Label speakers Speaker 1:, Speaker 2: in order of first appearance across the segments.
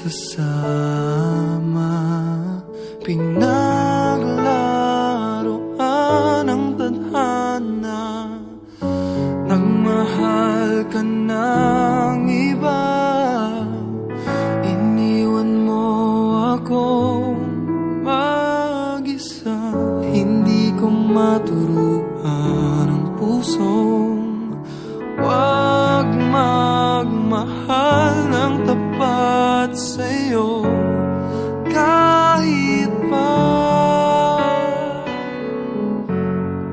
Speaker 1: pagsasama, pinaglaruan ng tadhana. Nagmahal ka ng iba, iniwan mo ako mag-isa. Hindi ko maturuan ang pusong wag magmahal ng tapat sa'yo. Kahit pa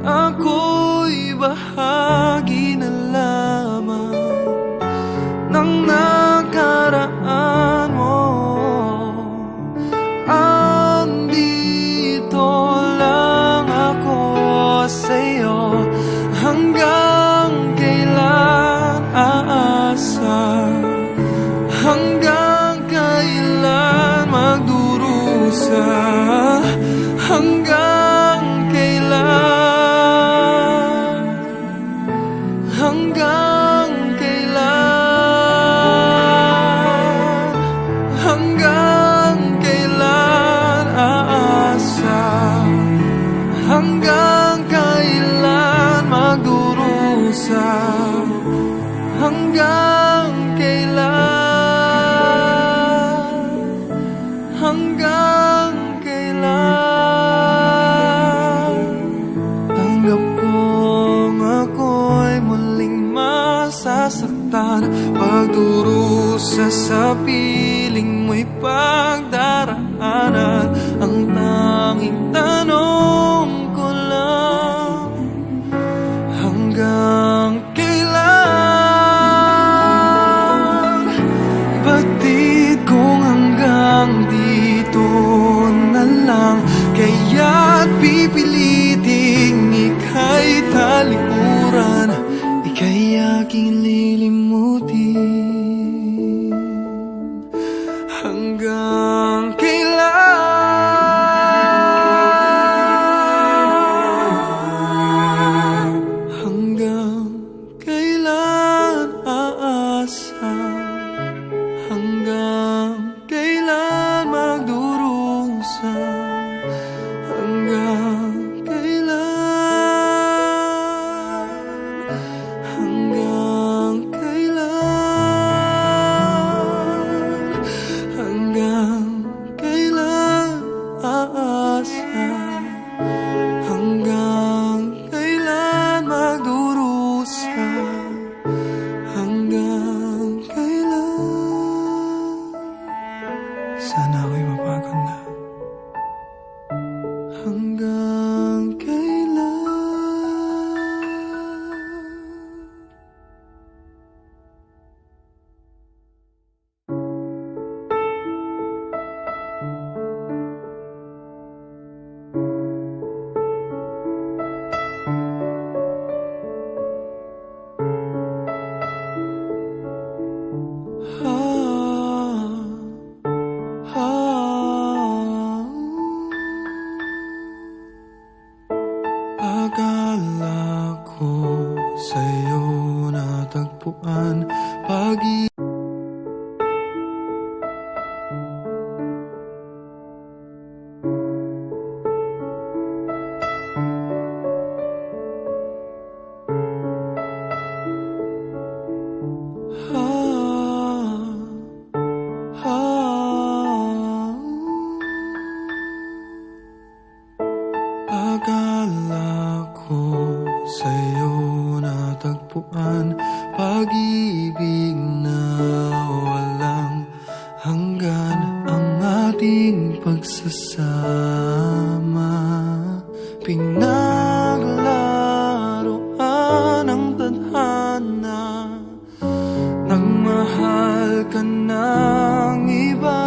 Speaker 1: ako'y bahagi na lamang ng nakaraan mo, andito lang ako sa'yo. Hanggang kailan aasa? Hanggang kailan magdurusa? Hanggang kailan? Hanggang kailan? Hanggang kailan aasa? Hanggang kailan magdurusa? Hanggang kailan? Hanggang kailan? Tanggap kong ako'y muling masasaktan, pagdurusa sa piling mo'y pagdaraanan. Ang tanging tanong ko lang, hanggang kailan? Batid kong hanggang dito na lang, kaya't pipiliting ika'y talikuran, ika'y aking lilimutin. Hanggang kailan? Hanggang kailan aasa? Hanggang kailan magdurusa? Hanggang kailan? Hanggang kailan? Hanggang kailan aasa? Hanggang kailan magdurusa? Hanggang kailan? Sana ako'y mapagod na. Hanggang kailan? Akala ko sa'yo natagpuan pag-ibig. Akala ko sa'yo natagpuan pag-ibig na walang hanggan. Ang ating pagsasama, pinaglaruan ng tadhana. Nagmahal ka ng iba,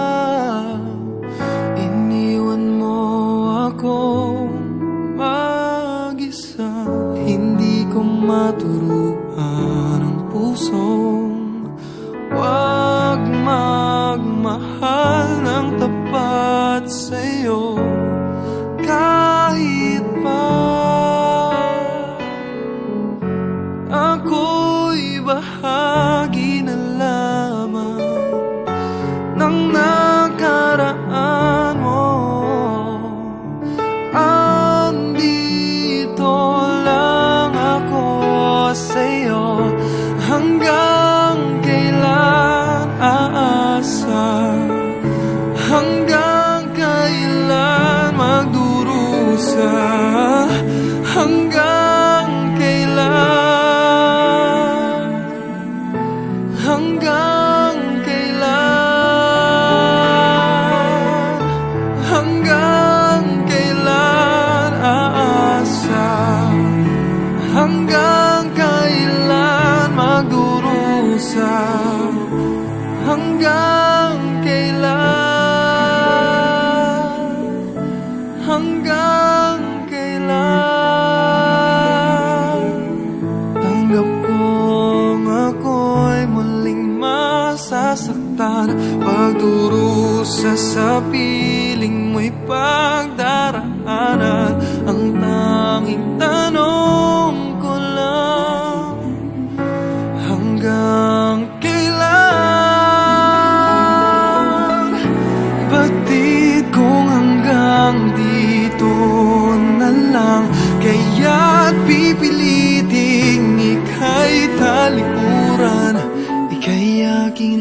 Speaker 1: iniwan mo ako mag-isa. Hindi ko maturuan ang pusong wag magmahal ng tapat sa'yo. Kahit pa ako'y bahagi na lamang ng nasasaktan. Pagdurusa sa piling mo'y pagdaraanan. Ang tanging tanong ko lang, hanggang kailan? Batid kong hanggang dito na lang, kaya't pipiliting ika'y talikuran, ika'y aking